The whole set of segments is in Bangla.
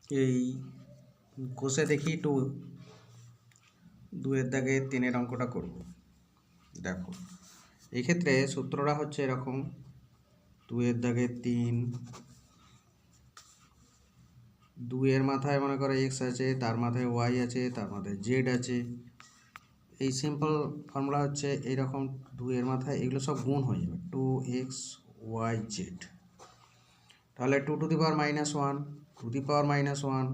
এই কোষে দেখি 2 2-এর দাগে 3-এর অঙ্কটা করব। দেখো এই ক্ষেত্রে সূত্রটা হচ্ছে এরকম, 2-এর দাগে 3, 2-এর মাথায় মনে করো x আছে, তার মাথায় y আছে, তার মাথায় z আছে। এই সিম্পল ফর্মুলা হচ্ছে এইরকম, 2-এর মাথায় এগুলো সব গুণ হয়ে যাবে, 2x y z। তাহলে 2 to the power -1, to the power -1,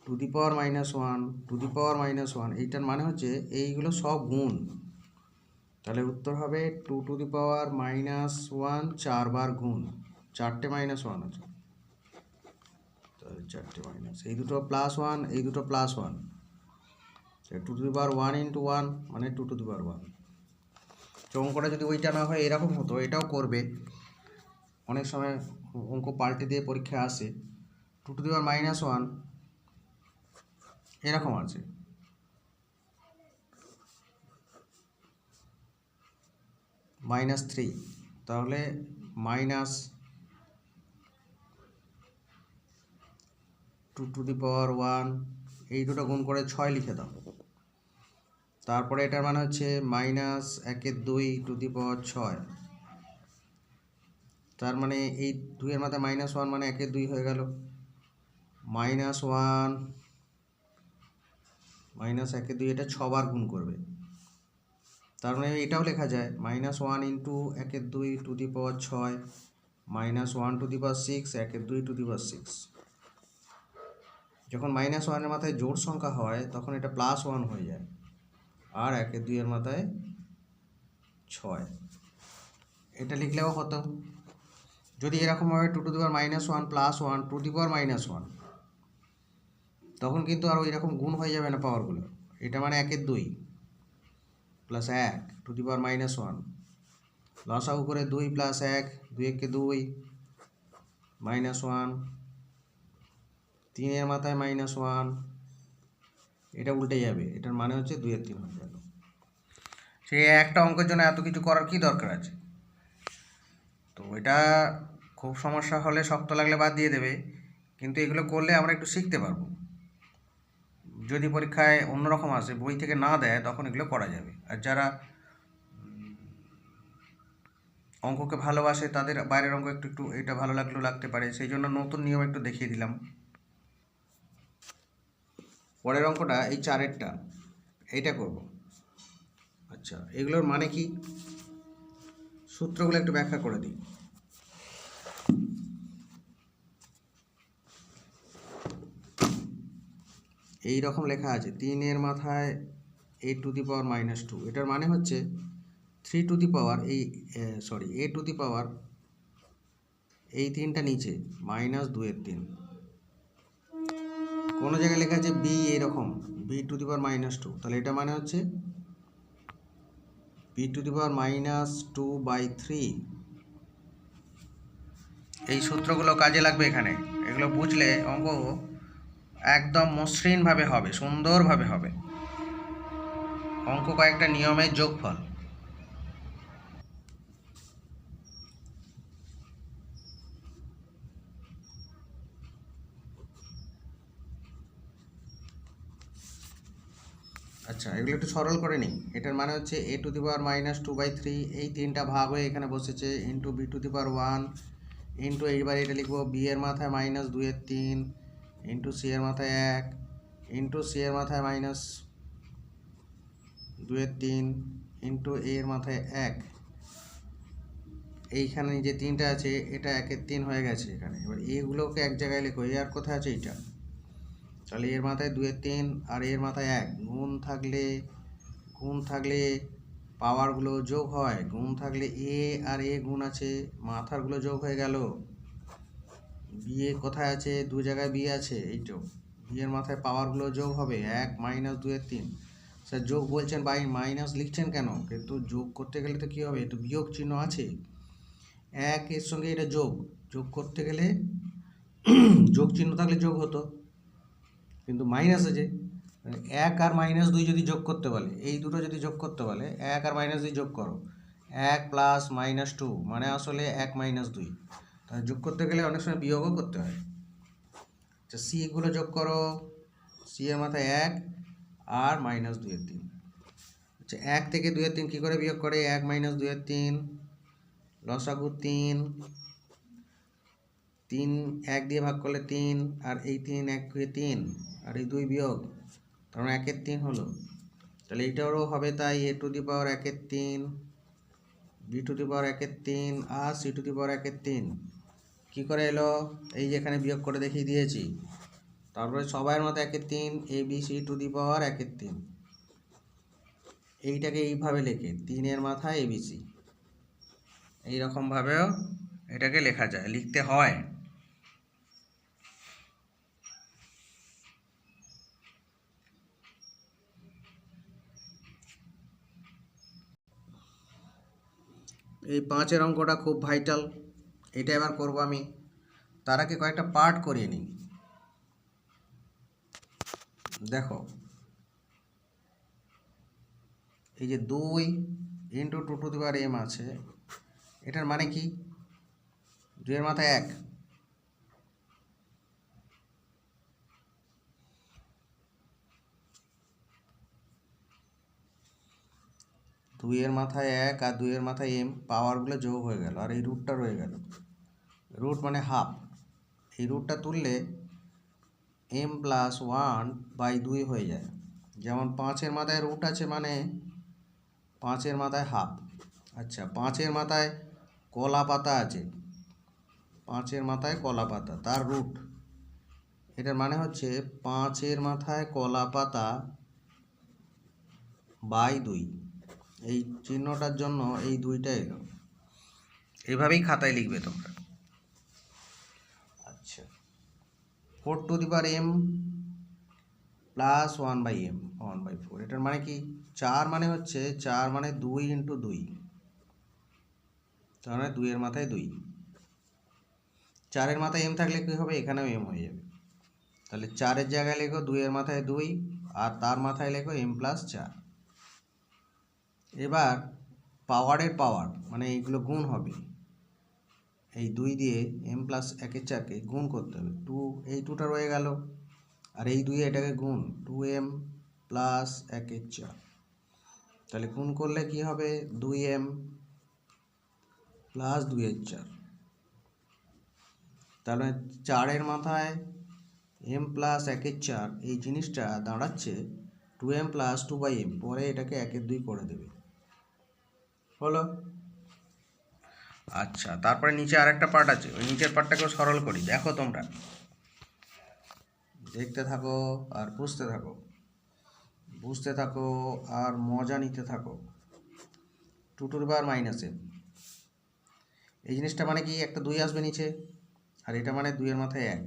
to the power -1, to the power -1, এইটার মানে হচ্ছে এইগুলো সব গুণ। তাহলে উত্তর হবে 2 টু দি পাওয়ার -1 4বার গুণ, 4টে -1 আছে, তাহলে 4টে মাইনাস, এই দুটো +1, এই দুটো +1, 2 টু দি পাওয়ার 1 ইন্টু 1 মানে 2 টু দি পাওয়ার 1। তো অঙ্কটা যদি ওইটা না হয় এরকম হতো, এটাও করবে অনেক সময়, অঙ্ক পাল্টে দিয়ে পরীক্ষা আসে। 2 টু দি পাওয়ার -1 এরকম আছে, -3, তাহলে -2 টু দি পাওয়ার 1, এই দুটো গুণ করে 6 লিখে দাও। তারপরে এটার মানে হচ্ছে -1/2 টু দি পাওয়ার 6, তার মানে এই 2-এর মাথায় -1 মানে 1/2 হয়ে গেল, -1 -1/2, এটা 6বার গুণ করবে। তার মানে এটাও লেখা যায় -1 into 1/2 to the power 6, -1 to the power 6, 1/2 to the power 6। যখন -1-এর মাথায় জোড় সংখ্যা হয় তখন এটা +1 হয়ে যায়, আর 1/2-এর মাথায় 6, এটা লিখলেও হতো। যদি এরকমভাবে 2 to the power -1 +1 to the power -1, তখন কিন্তু আর ওই রকম গুণ হয়ে যাবে না পাওয়ারগুলো। এটা মানে 1/2 প্লাস 1 টু দি পাওয়ার -1, লসাগু করে 2 প্লাস 1, 2 একে 2, -1, 3-এর মাথায় -1, এটা উল্টে যাবে, এটার মানে হচ্ছে 2-এর 3 হয়ে গেল। সেই একটা অঙ্কের জন্য এত কিছু করার কি দরকার আছে? তো এটা খুব সমস্যা হলে, শক্ত লাগলে বাদ দিয়ে দেবে, কিন্তু এগুলো করলে আমরা একটু শিখতে পারবো। যদি পরীক্ষায় অন্যরকম আসে, বই থেকে না দেয়, তখন এগুলো করা যাবে। আর যারা অঙ্ককে ভালোবাসে তাদের বাইরের অঙ্ক একটু একটু এটা ভালো লাগলেও লাগতে পারে, সেই জন্য নতুন নিয়ম একটু দেখিয়ে দিলাম। পরের অঙ্কটা এই 4-এরটা, এইটা করব। আচ্ছা, এগুলোর মানে কি, সূত্রগুলো একটু ব্যাখ্যা করে দিই। এই রকম লেখা আছে, 3-এর মাথায় a টু দি পাওয়ার -2, এটার মানে হচ্ছে 3 to the power a to the power, এই 3টা নিচে -2-এর 3। কোনো জায়গায় লেখা আছে b, এইরকম b টু দি পাওয়ার -2, তাহলে এটা মানে হচ্ছে b টু দি পাওয়ার -2/3। এই সূত্রগুলো কাজে লাগবে এখানে, এগুলো বুঝলে অঙ্ক একদম মসৃণভাবে হবে, সুন্দরভাবে হবে। অঙ্ক কয়েকটা নিয়মের যোগফল। আচ্ছা, এগুলো একটু সরল করে নিই। এটার মানে হচ্ছে a টু দি পাওয়ার -2/3, এই 3টা ভাগ হয়ে এখানে বসেছে, into b two the power 1, into এইবার এটা লিখবো b এর মাথায় -2-এর 3, ইন্টু c এর মাথায় 1, ইন্টু c এর মাথায় -2-এর 3, ইন্টু a এর মাথায় 1। এইখানে যে 3টা আছে এটা 1-এর 3 হয়ে গেছে এখানে। এবার এগুলোকে এক জায়গায় লেখো, এ আর কোথায় আছে এইটা, তাহলে এর মাথায় 2-এর 3 আর এর মাথায় 1, গুণ থাকলে পাওয়ারগুলো যোগ হয়, গুণ থাকলে এ আর এ গুণ আছে, মাথারগুলো যোগ হয়ে গেল। বি এ কোথায় আছে, 2 জায়গায় বি আছে, এইটো বি এর মাথায় পাওয়ারগুলো যোগ হবে, 1 -2-এর 3। স্যার যোগ বলছেন, মাইনাস লিখছেন কেন? কিন্তু যোগ করতে গেলে তো কী হবে, একটু বিয়োগ চিহ্ন আছে, 1 এর সঙ্গে এটা যোগ করতে গেলে যোগ চিহ্ন থাকলে যোগ হতো, কিন্তু মাইনাস আছে। 1 আর -2 যদি যোগ করতে বলে, এই দুটো যদি যোগ করতে বলে, 1 আর -2 যোগ করো, 1 প্লাস -2 মানে আসলে 1 -2। তাহলে যোগ করতে গেলে অনেক সময় বিয়োগও করতে হয়। আচ্ছা সি গুলো যোগ করো, সি এর মাথায় 1 আর মাইনাস 2 এর 3। আচ্ছা 1 থেকে 2 এর 3 কী করে বিয়োগ করে? 1 মাইনাস 2 এর 3, লসাগু 3, 3 1 দিয়ে ভাগ করলে 3, আর এই 3 1 দিয়ে 3, আর এই 2 বিয়োগ, তার মানে 1 এর 3 হলো। তাহলে এইটারও হবে তাই, a টু দি পাওয়ার 1 এর 3, b টু দি পাওয়ার 1 এর 3, আর c টু দি পাওয়ার 1 এর 3। কী করে এলো? এই যে এখানে বিয়োগ করে দেখিয়ে দিয়েছি। তারপরে সবাইয়ের মধ্যে 1 এর 3, a b c to the power 1 এর 3। এইটাকে এইভাবে লেখে 3 এর মাথায় a b c, এইরকমভাবেও এটাকে লেখা যায়, লিখতে হয়। এই 5-এর অঙ্কটা খুব ভাইটাল, এটা এবার করব আমি। তার আগে কয়েকটা পার্ট করিয়ে নিই। দেখো এই যে 2 into 2 to the power m আছে, এটার মানে কি? 2 এর মাথায় 1, 2 এর মাথায় 1 আর 2 এর মাথায় m, পাওয়ারগুলো যোগ হয়ে গেল, আর এই রুটটা রয়ে গেল। রুট মানে হাফ, এই রুটটা তুললে m প্লাস 1/2 হয়ে যায়। যেমন 5-এর মাথায় রুট আছে মানে 5-এর মাথায় হাফ। আচ্ছা 5-এর মাথায় কলা পাতা আছে, 5-এর মাথায় কলা পাতা, তার রুট, এটার মানে হচ্ছে 5-এর মাথায় কলা পাতা বাই 2। এই চিহ্নটার জন্য এই 2টা এলো, এইভাবেই খাতায় লিখবে তোমরা। আচ্ছা 4 to the power m plus 1/m 1/4, এটার মানে কি? 4 মানে হচ্ছে 4 মানে 2 ইন্টু 2, তার মানে 2 এর মাথায় 2। 4 এর মাথায় m থাকলে কী হবে? এখানেও m হয়ে যাবে। তাহলে 4-এর জায়গায় লেখো 2 এর মাথায় 2, আর তার মাথায় লেখো m প্লাস 4। এবার পাওয়ারের পাওয়ার মানে এইগুলো গুণ হবে, এই 2 দিয়ে m প্লাস 1-এর 4কে গুণ করতে হবে। 2, এই 2টা রয়ে গেল, আর এই 2 এটাকে গুণ, 2m প্লাস 1-এর 4। তাহলে গুণ করলে কি হবে? 2m plus 2-এর 4। তাহলে 4-এর মাথায় m প্লাস 1-এর 4, এই জিনিসটা দাঁড়াচ্ছে 2m প্লাস 2/m, পরে এটাকে 1-এর 2 করে দেবে, হলো। আচ্ছা তারপরে নিচে আরেকটা পার্ট আছে, ওই নিচের পার্টটাকেও সরল করি। দেখো তোমরা দেখতে থাকো আর বুঝতে থাকো, বুঝতে থাকো আর মজা নিতে থাকো। 2 to the power minus m, এই জিনিসটা মানে কি? একটা 2 আসবে নিচে, আর এটা মানে 2 এর মাথায় 1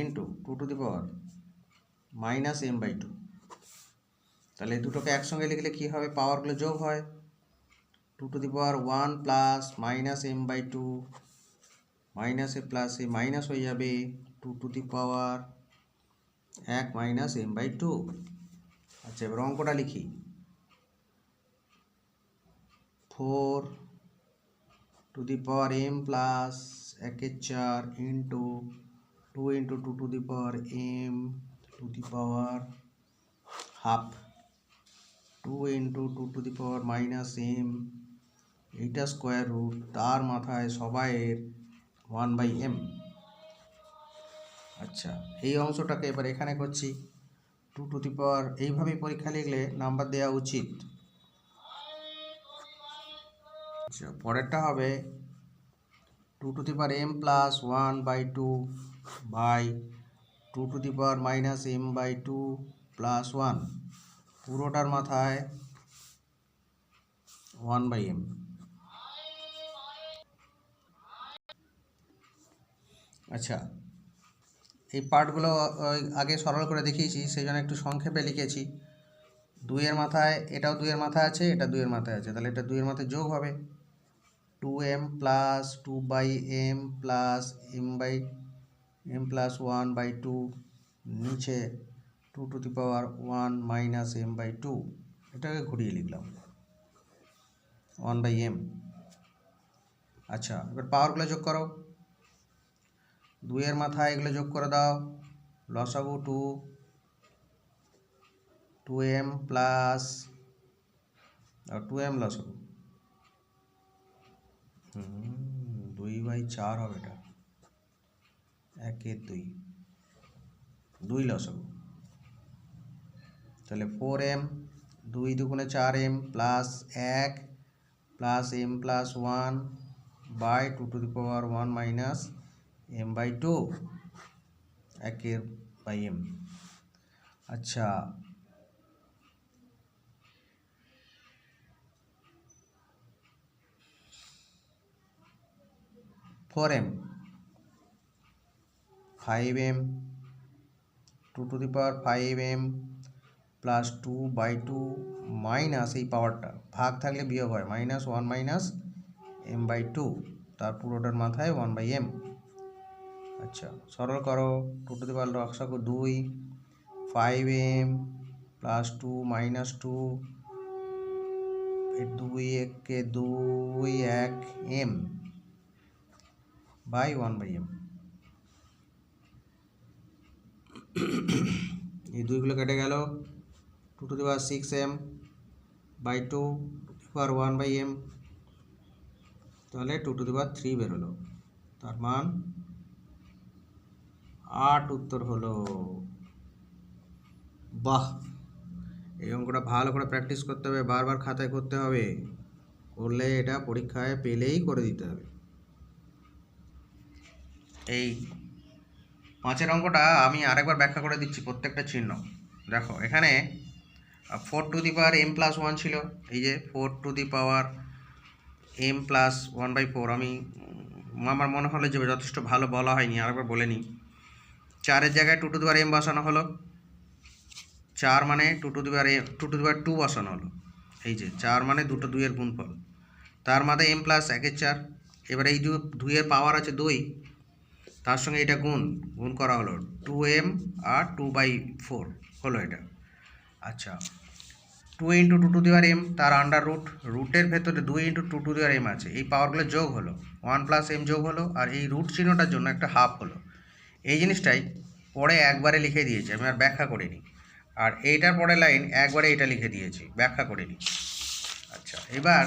into 2 to the power minus m/2। তাহলে এই দুটোকে একসঙ্গে লিখলে কি হবে? পাওয়ারগুলো যোগ হয়, 2 to the power 1 plus minus m/2, minus A plus A minus হয়ে যাবে 2 to the power 1 minus m/2। আচ্ছা এবার অঙ্কটা লিখি, 4 to the power m plus 1-এর 4 into 2 into 2 to the power m to the power half, 2 into 2 to the power minus m, এইটা স্কোয়ার রুট, তার মাথায় সবাইয়ের 1/m। আচ্ছা এই অংশটাকে এবার এখানে করছি 2 টু দি পাওয়ার, এইভাবেই পরীক্ষা লিখলে নাম্বার দেওয়া উচিত। আচ্ছা পরেরটা হবে 2 to the power m plus 1/2 by 2 to the power minus m/2 plus 1, পুরোটার মাথায় 1/m। আচ্ছা এই পার্টগুলো আগে সরল করে দেখিয়েছি, সেই জন্য একটু সংক্ষেপে লিখেছি। 2 এর মাথায়, এটাও 2 এর মাথায় আছে, এটা 2 এর মাথায় আছে, তাহলে এটা 2 এর মাথায় যোগ হবে, 2m plus 2/m plus m plus 1/2, নিচে 2 to the power 1 minus m/2, এটাকে ঘুরিয়ে লিখলাম 1/m। আচ্ছা এবার পাওয়ারগুলো যোগ করো, 2 এর মাথায় এগুলো যোগ করে দাও, লসাগু 2m প্লাস 2m লসাগু 2/4 হবে, এটা 1 2 2 লসাগু, তাহলে 4m 2 2 4m plus 1 plus m plus 1 by 2 to the power 1 minus m by 2 1 by m। আচ্ছা, four M 5m 2 to the power 5m plus 2/2 minus এই পাওয়ারটা ভাগ থাকলে বিয়োগ হয় -1 মাইনাস m বাই 2 তার পুরোটার মাথায় 1/m। আচ্ছা, সরল করো, 2 টু দি পাওয়ার লসাগু 2 5m plus 2 minus 2 2 1 2 1m by 1/m। ये দুইগুলো কেটে গেল, 2 to the power 6m by 2 to the power 1/m, তাহলে 2 টু দি পাওয়ার 3 বেরোলো, তার মান 8 উত্তর হলো। বাহ, এই অঙ্কটা ভালো করে প্র্যাকটিস করতে হবে, বারবার খাতায় করতে হবে, করলে এটা পরীক্ষায় পেলেই করে দিতে হবে। এই 5-এর অঙ্কটা আমি আরেকবার ব্যাখ্যা করে দিচ্ছি প্রত্যেকটা চিহ্ন। দেখো, এখানে 4 to the power m plus 1 ছিল, এই যে 4 to the power m plus 1/4, আমার মনে হলো যে যথেষ্ট ভালো বলা হয়নি, আরেকবার বলে নিই। 4-এর জায়গায় 2 টু দি পাওয়ার m বসানো হলো, 4 মানে 2 টু দি পাওয়ার 2 বসানো হলো, এই যে 4 মানে দুটো 2-এর গুণফল, তার মাথায় m প্লাস 1/4। এবার এই 2-এর পাওয়ার আছে 2, তার সঙ্গে এটা গুণ করা হলো 2m আর 2/4 হলো এটা। আচ্ছা, 2 into 2 to the power m, তার আন্ডার রুটের ভেতরে 2 into 2 to the power m আছে, এই পাওয়ারগুলো যোগ হলো, 1 প্লাস m যোগ হলো, আর এই রুট চিহ্নটার জন্য একটা হাফ হলো। এই জিনিসটাই পরে একবারে লিখে দিয়েছি, আমি আর ব্যাখ্যা করিনি, আর এইটার পরে লাইন একবারে এটা লিখে দিয়েছি, ব্যাখ্যা করিনি। আচ্ছা, এবার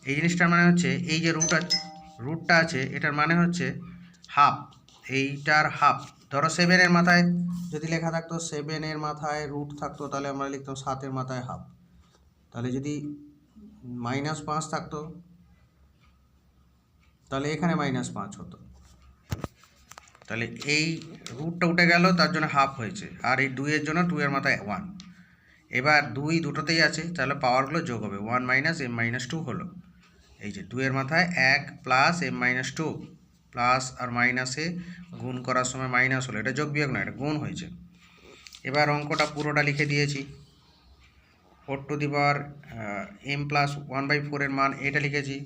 এই জিনিসটার মানে হচ্ছে এই যে রুটটা আছে এটার মানে হচ্ছে হাফ, এইটার হাফ। ধরো 7-এর মাথায় যদি লেখা থাকতো, 7-এর মাথায় রুট থাকতো, তাহলে আমরা লিখতাম 7-এর মাথায় হাফ। তাহলে যদি -5 থাকতো, তাহলে এখানে -5 হতো, তাহলে এই রুটটা উঠে গেল, তার জন্য হাফ হয়েছে, আর এই 2-এর জন্য 2-এর মাথায় 1। এবার 2 দুটোতেই আছে, তাহলে পাওয়ারগুলো যোগ হবে, 1 মাইনাস m মাইনাস 2 হলো, এই যে 2-এর মাথায় 1 প্লাস m মাইনাস 2, প্লাস আর মাইনাসে গুণ করার সময় মাইনাস হলো, এটা যোগ বিয়োগ না, এটা গুণ হয়েছে। এবার অঙ্কটা পুরোটা লিখে দিয়েছি, 4 to the power m plus 1/4 এর মান এটা লিখেছি,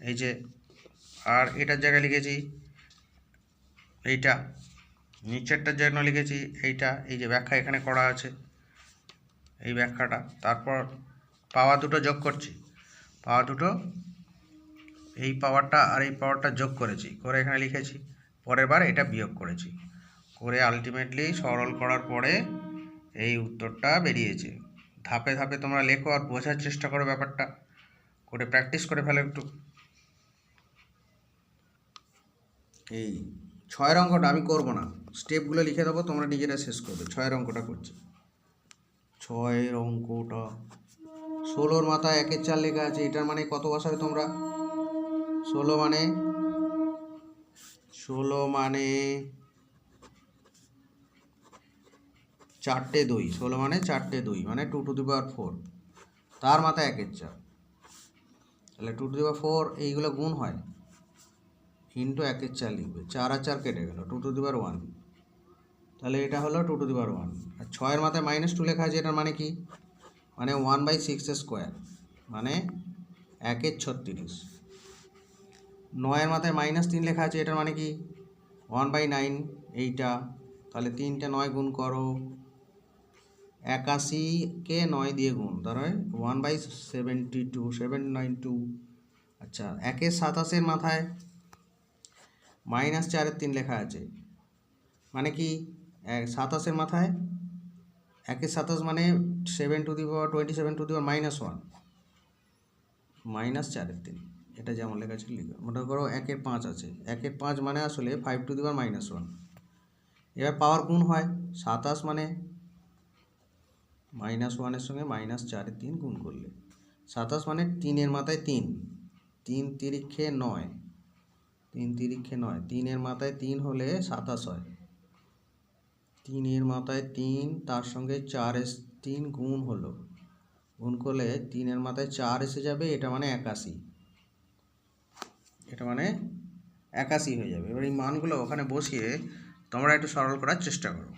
এই যে, আর এটার জায়গায় লিখেছি এইটা, নিচেরটার জন্য লিখেছি এইটা, এই যে ব্যাখ্যা এখানে করা আছে এই ব্যাখ্যাটা। তারপর পাওয়ার দুটো যোগ করছি, পাওয়ার দুটো, এই পাওয়ারটা আর এই পাওয়ারটা যোগ করেছি, করে এখানে লিখেছি, পরের বার এটা বিয়োগ করেছি, করে আলটিমেটলি সরল করার পরে এই উত্তরটা বেরিয়েছে। ধাপে ধাপে তোমরা লেখো আর বোঝার চেষ্টা করো, ব্যাপারটা করে প্র্যাকটিস করে ফেলো একটু। এই 6-এর অঙ্কটা আমি করব না, স্টেপগুলো লিখে দেবো, তোমরা নিজেরা শেষ করবে। 6-এর অঙ্কটা করছি। 6-এর অঙ্কটা 16-র মাথায় 1/4 লেখা আছে, এটার মানে কত বসাবে তোমরা? 16 মানে 4টে 2, 16 মানে 4টে 2 মানে 2 টু দি পাওয়ার 4, তার মাথায় 1/4, তাহলে 2 টু দি পাওয়ার 4 এইগুলো গুণ হয়, ইন্টু 1/4 লিখবে, 4 আর 4 কেটে গেল, 2 টু দি পাওয়ার 1, তাহলে এটা হলো 2 টু দি পাওয়ার 1। আর 6-এর মাথায় -2 লেখা আছে, এটার মানে কি? মানে 1/6 মানে 1/36। 9-এর মাথায় -3 লেখা আছে, এটার মানে কি? 1/9 এইটা, তাহলে 3টে 9 গুণ করো, 81-কে 9 দিয়ে গুণ, ধরো 1/72 792। আচ্ছা, 1/27 মাথায় -4-3 লেখা আছে, মানে কি 27-এর মাথায় 1-27 মানে 7⁻27⁻1 -4-3, এটা যেমন লেখা ছিল লিখো। মনে করো 1-5 আছে, 1-5 মানে আসলে 5⁻1। এবার পাওয়ার গুণ হয়, 27 মানে -1-এর সঙ্গে -4-3 গুণ করলে 27 মানে 3-এর মাথায় 3, 3 তিরিক্ষে 9, 3 তিরিক্ষে 9, 3-এর মাথায় 3 হলে 27 হয়, 3-এর মাথায় 3 তার সঙ্গে 4-3 গুণ হলো, গুণ করলে 3-এর মাথায় 4 এসে যাবে, এটা মানে 81, এটা মানে 81 হয়ে যাবে। এবার এই মানগুলো ওখানে বসিয়ে তোমরা একটু সরল করার চেষ্টা করো।